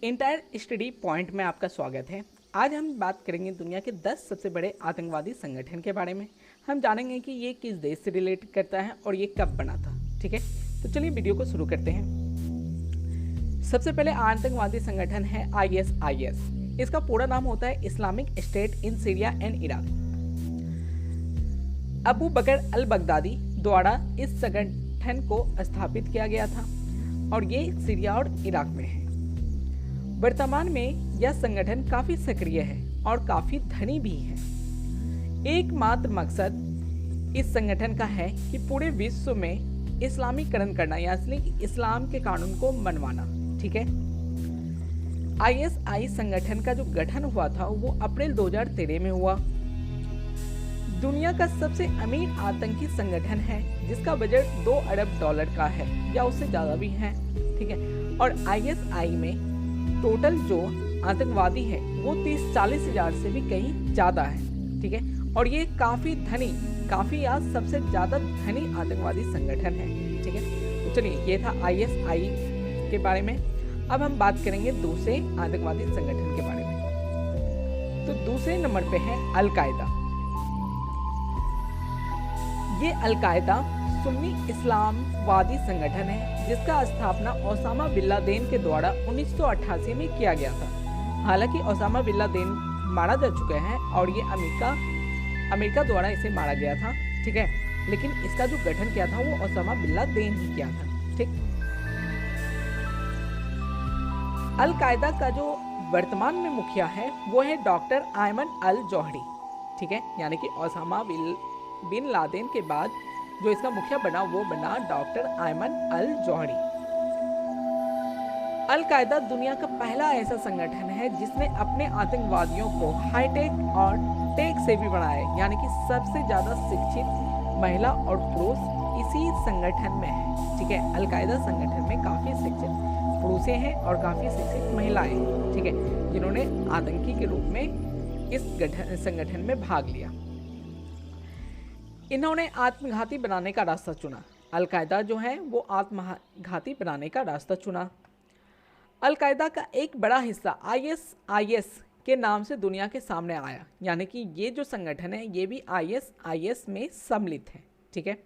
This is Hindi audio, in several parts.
इंटायर स्टडी पॉइंट में आपका स्वागत है। आज हम बात करेंगे दुनिया के 10 सबसे बड़े आतंकवादी संगठन के बारे में। हम जानेंगे कि ये किस देश से रिलेट करता है और ये कब बना था। ठीक है, तो चलिए वीडियो को शुरू करते हैं। सबसे पहले आतंकवादी संगठन है ISIS। इसका पूरा नाम होता है Islamic State in Syria and Iraq. Abu Bakr al Baghdadi द्वारा इस संगठन को स्थापित किया गया था और ये सीरिया और इराक में है। वर्तमान में यह संगठन काफी सक्रिय है और काफी धनी भी है। एकमात्र मकसद इस संगठन का है कि पूरे विश्व में इस्लामीकरण करना, यानी इस्लाम के कानून को मनवाना। ठीक है, ISI संगठन का जो गठन हुआ था वो अप्रैल 2013 में हुआ। दुनिया का सबसे अमीर आतंकी संगठन है जिसका बजट $2 अरब का है या उससे ज्यादा भी है। ठीक है, और ISI में टोटल जो आतंकवादी है वो 30-40 हजार से भी कहीं ज्यादा है। ठीक है, और ये काफी धनी, काफी आज सबसे ज्यादा धनी आतंकवादी संगठन है। ठीक है, तो चलिए ये था ISI के बारे में। अब हम बात करेंगे दूसरे आतंकवादी संगठन के बारे में। तो दूसरे नंबर पे है अल-कायदा। ये अल-कायदा सुन्नी इस्लामवादी संगठन है जिसका स्थापना ओसामा बिन लादेन के द्वारा 1988 में किया गया था। हालांकि ओसामा बिन लादेन मारा जा चुका है और ये अमेरिका द्वारा इसे मारा गया था। ठीक है, लेकिन इसका जो गठन किया था वो ओसामा बिन लादेन ही किया था। ठीक, अल-कायदा का जो वर्तमान में मुखिया है वो है डॉक्टर आयमन अल जौहरी। ठीक है, यानी कि ओसामा बिन लादेन के बाद जो इसका मुखिया बना वो बना डॉक्टर आयमन अल जौहरी। अल-कायदा दुनिया का पहला ऐसा संगठन है जिसने अपने आतंकवादियों को हाईटेक और टेक से भी बनाया, यानी कि सबसे ज्यादा शिक्षित महिला और पुरुष इसी संगठन में है। ठीक है, अल-कायदा संगठन में काफी शिक्षित पुरुषें हैं और काफी शिक्षित महिलाएं, ठीक है, जिन्होंने आतंकी के रूप में इस संगठन में भाग लिया। इन्होंने आत्मघाती बनाने का रास्ता चुना। अल-कायदा जो है वो आत्मघाती बनाने का रास्ता चुना। अल-कायदा का एक बड़ा हिस्सा ISIS के नाम से दुनिया के सामने आया, यानी कि ये जो संगठन है ये भी ISIS में सम्मिलित है। ठीक है,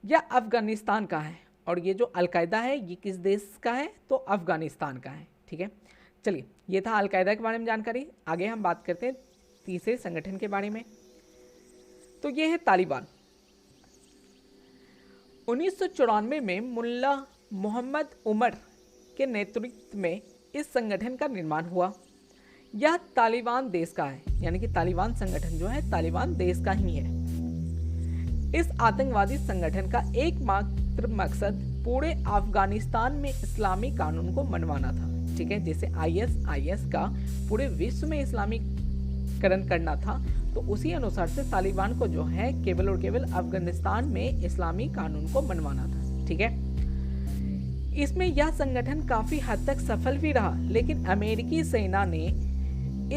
यह अफगानिस्तान का है और ये जो अल-कायदा है ये किस देश का है, तो अफगानिस्तान का है। ठीक है, चलिए ये था अल-कायदा के बारे में जानकारी। आगे हम बात करते हैं तीसरे संगठन के बारे में। तो ये है तालिबान। 1994 में मुल्ला मोहम्मद उमर के नेतृत्व में इस संगठन का निर्माण हुआ। यह तालिबान देश का है, यानी कि तालिबान संगठन जो है तालिबान देश का ही है। इस आतंकवादी संगठन का एकमात्र मकसद पूरे अफगानिस्तान में इस्लामी कानून को मनवाना था। ठीक है, जैसे ISIS का पूरे विश्व में इस्लामीकरण करना था, तो उसी अनुसार से तालिबान को जो है केवल और केवल अफगानिस्तान में इस्लामी कानून को मनवाना था। ठीक है, इसमें यह संगठन काफी हद तक सफल भी रहा, लेकिन अमेरिकी सेना ने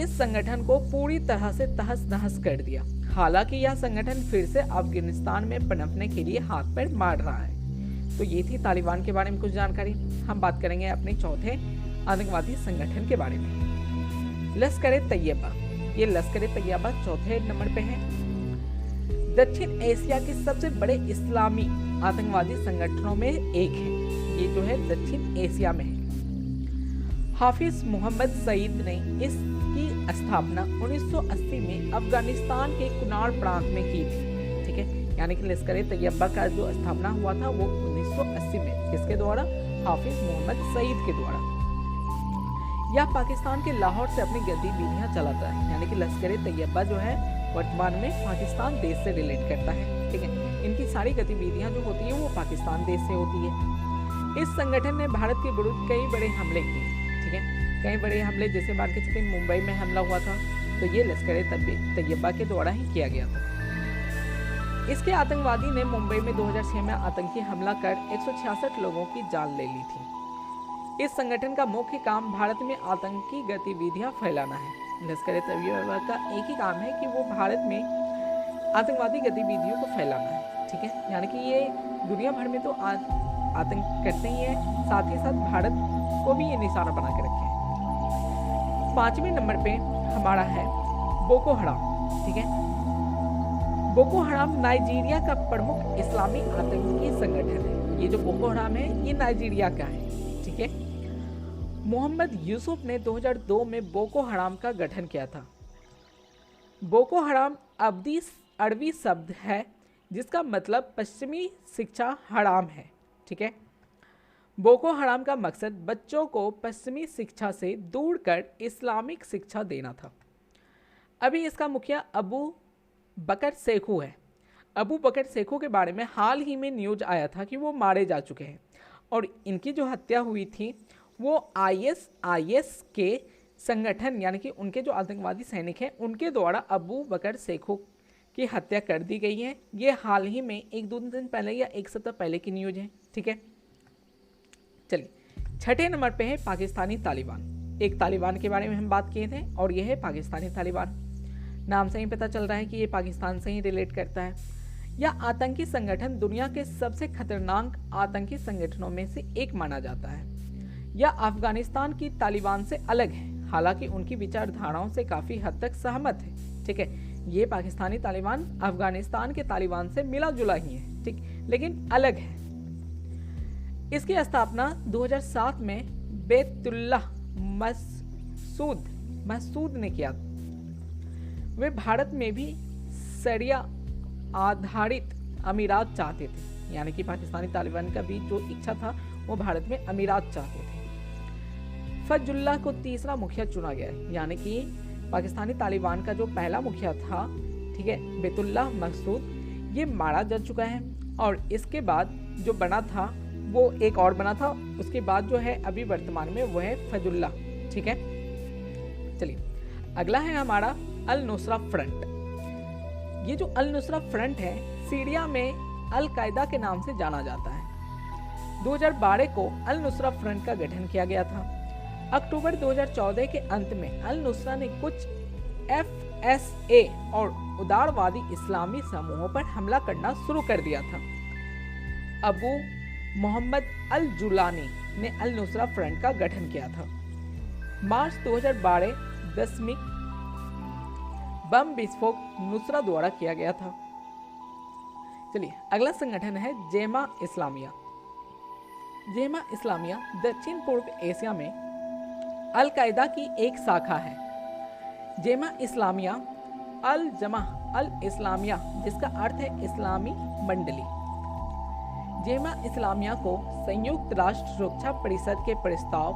इस संगठन को पूरी तरह से तहस नहस कर दिया। हालांकि यह संगठन फिर से अफगानिस्तान में पनपने के लिए हाथ पैर मार रहा है। तो ये थी तालिबान के बारे में कुछ जानकारी। हम बात करेंगे अपने चौथे आतंकवादी संगठन के बारे में, लश्कर-ए-तैयबा। ये लश्कर-ए-तैयबा चौथे नंबर पे है। दक्षिण एशिया के सबसे बड़े इस्लामी आतंकवादी संगठनों में एक है। ये जो है दक्षिण एशिया में है। हाफिज मोहम्मद सईद ने इसकी स्थापना 1980 में अफगानिस्तान के कुनार प्रांत में की थी। ठीक है, यानी कि लश्कर-ए-तैयबा का जो स्थापना हुआ था वो 1980 में, किसके द्वारा? हाफिज मोहम्मद सईद के द्वारा। यह पाकिस्तान के लाहौर से अपनी गतिविधियां चलाता है, यानी कि लश्कर-ए-तैयबा जो है वर्तमान में पाकिस्तान देश से रिलेट करता है। ठीक है, इनकी सारी गतिविधियां जो होती है वो पाकिस्तान देश से होती है। इस संगठन ने भारत के विरुद्ध कई बड़े हमले किए। ठीक है, कई बड़े हमले, जैसे मान के चलिए मुंबई में हमला हुआ था तो ये लश्कर-ए-तैयबा के द्वारा ही किया गया था। इसके आतंकवादी ने मुंबई में 2006 में आतंकी हमला कर 166 लोगों की जान ले ली थी। इस संगठन का मुख्य काम भारत में आतंकी गतिविधियां फैलाना है। लश्कर-ए-तैयबा का एक ही काम है कि वो भारत में आतंकवादी गतिविधियों को फैलाना है। ठीक है, यानी कि ये दुनिया भर में तो आतंक करते ही है, साथ ही साथ भारत को भी ये निशाना बना के रखे हैं। 5वें नंबर पे हमारा है बोको हराम। ठीक है, बोको हराम नाइजीरिया का प्रमुख इस्लामी आतंकी संगठन है। ये जो बोको हराम है ये नाइजीरिया का है। ठीक है, मोहम्मद यूसुफ ने 2002 में बोको हराम का गठन किया था। बोको हराम अरबी शब्द है जिसका मतलब पश्चिमी शिक्षा हराम है। ठीक है, बोको हराम का मकसद बच्चों को पश्चिमी शिक्षा से दूर कर इस्लामिक शिक्षा देना था। अभी इसका मुखिया अबू बकर सेखू है। अबू बकर सेखू के बारे में हाल ही में न्यूज आया था कि वो मारे जा चुके हैं और इनकी जो हत्या हुई थी वो आईएस के संगठन यानी कि उनके जो आतंकवादी सैनिक हैं उनके द्वारा अबू बकर सेखू की हत्या कर दी गई है। ये हाल ही में 1-2 दिन पहले या 1 सप्ताह पहले की न्यूज है। ठीक है, चलिए 6ठे नंबर पे है पाकिस्तानी तालिबान। एक तालिबान के बारे में हम बात किए थे और यह है पाकिस्तानी तालिबान। नाम से ही पता चल रहा है कि ये पाकिस्तान से ही रिलेट करता है। यह आतंकी संगठन दुनिया के सबसे खतरनाक आतंकी संगठनों में से एक माना जाता है। यह अफगानिस्तान की तालिबान से अलग है, हालांकि उनकी विचारधाराओं से काफ़ी हद तक सहमत है। ठीक है, ये पाकिस्तानी तालिबान अफगानिस्तान के तालिबान से मिला जुला ही है, ठीक, लेकिन अलग है। इसकी स्थापना 2007 में बैतुल्लाह मसूद ने किया। वे भारत में भी शरिया आधारित अमीरात चाहते थे, यानी कि पाकिस्तानी तालिबान का भी जो इच्छा था वो भारत में अमीरात चाहते थे। फजुल्लाह को तीसरा मुखिया चुना गया, यानी कि पाकिस्तानी तालिबान का जो पहला मुखिया था, ठीक है, बैतुल्लाह मसूद, ये मारा जा चुका है और इसके बाद जो बना था वो एक और बना था। उसके बाद जो है अभी वर्तमान में वो है फजुल्लाह। ठीक है, चलिए अगला है हमारा अल नुसरा फ्रंट। ये जो अल नुसरा फ्रंट है सीरिया में अल कायदा के नाम से जाना जाता है। 2012 को अल नुसरा फ्रंट का गठन किया गया था। अक्टूबर 2014 के अंत में अल नुसरा ने कुछ FSA और उदारवादी इस्लामी समूहों पर हमला करना शुरू कर दिया था। अबू मोहम्मद अल जुलानी ने अल नुसरा फ्रंट का गठन किया था। मार्च 2012 10वीं बम विस्फोट नुसरा द्वारा किया गया था। चलिए अगला संगठन है जेमा इस्लामिया। जेमा इस्लामिया दक्षिण पूर्व एशिया में अल कायदा की एक शाखा है। जेमा इस्लामिया अल जमा अल इस्लामिया, जिसका अर्थ है इस्लामी मंडली। जेमा इस्लामिया को संयुक्त राष्ट्र सुरक्षा परिषद के प्रस्ताव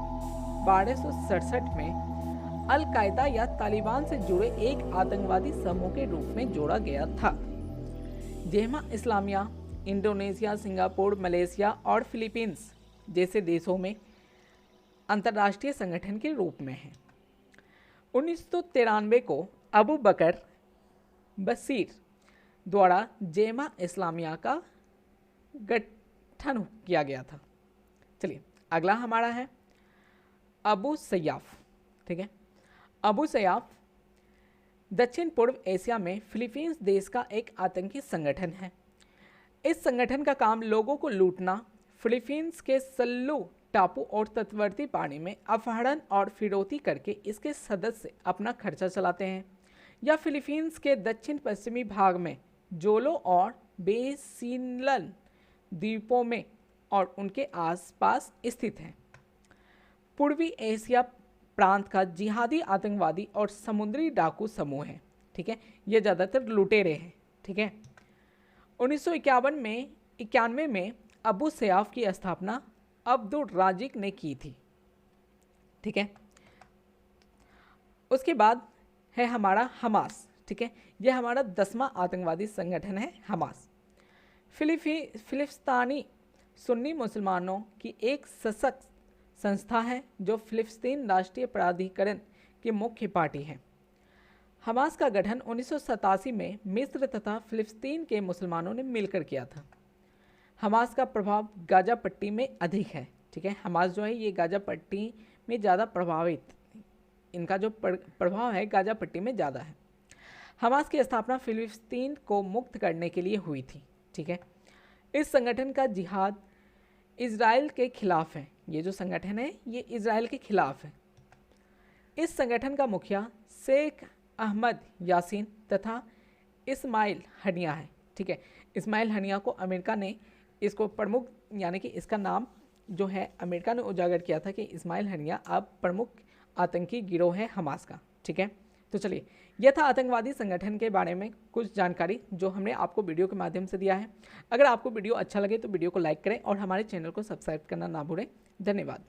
1267 में अल कायदा या तालिबान से जुड़े एक आतंकवादी समूह के रूप में जोड़ा गया था। जेमा इस्लामिया इंडोनेशिया, सिंगापुर, मलेशिया और फिलीपींस जैसे देशों में अंतर्राष्ट्रीय संगठन के रूप में है। 1993 को अबू बकर बशीर द्वारा जेमा इस्लामिया का गठन किया गया था। चलिए अगला हमारा है अबू सयाफ। ठीक है, अबू सयाफ दक्षिण पूर्व एशिया में फिलीपींस देश का एक आतंकी संगठन है। इस संगठन का काम लोगों को लूटना, फिलीपींस के सल्लू टापू और तटवर्ती पानी में अपहरण और फिरौती करके इसके सदस्य अपना खर्चा चलाते हैं, या फिलीपींस के दक्षिण पश्चिमी भाग में जोलो और बेसिनलन द्वीपों में और उनके आसपास स्थित हैं। पूर्वी एशिया प्रांत का जिहादी आतंकवादी और समुद्री डाकू समूह है। ठीक है, ये ज़्यादातर लुटेरे हैं। ठीक है, 1991 में अबू सयाफ की स्थापना अब्दुल राजिक ने की थी। ठीक है, उसके बाद है हमारा हमास। ठीक है, यह हमारा 10वां आतंकवादी संगठन है हमास। फिलिस्तीनी सुन्नी मुसलमानों की एक सशक्त संस्था है जो फिलिस्तीन राष्ट्रीय प्राधिकरण की मुख्य पार्टी है। हमास का गठन 1987 में मिस्र तथा फिलिस्तीन के मुसलमानों ने मिलकर किया था। हमास का प्रभाव गाजा पट्टी में अधिक है। ठीक है, हमास जो है ये गाजा पट्टी में ज़्यादा प्रभावित, इनका जो प्रभाव है गाजा पट्टी में ज़्यादा है। हमास की स्थापना फिलिस्तीन को मुक्त करने के लिए हुई थी। ठीक है, इस संगठन का जिहाद इजराइल के खिलाफ है। ये जो संगठन है ये इजराइल के खिलाफ है। इस संगठन का मुखिया शेख अहमद यासीन तथा इस्माइल हनिया है। ठीक है, इस्माइल हनिया को अमेरिका ने इसको प्रमुख, यानी कि इसका नाम जो है अमेरिका ने उजागर किया था कि इस्माइल हनिया अब प्रमुख आतंकी गिरोह है हमास का। ठीक है, तो चलिए, यह था आतंकवादी संगठन के बारे में कुछ जानकारी जो हमने आपको वीडियो के माध्यम से दिया है। अगर आपको वीडियो अच्छा लगे तो वीडियो को लाइक करें और हमारे चैनल को सब्सक्राइब करना ना भूलें। धन्यवाद।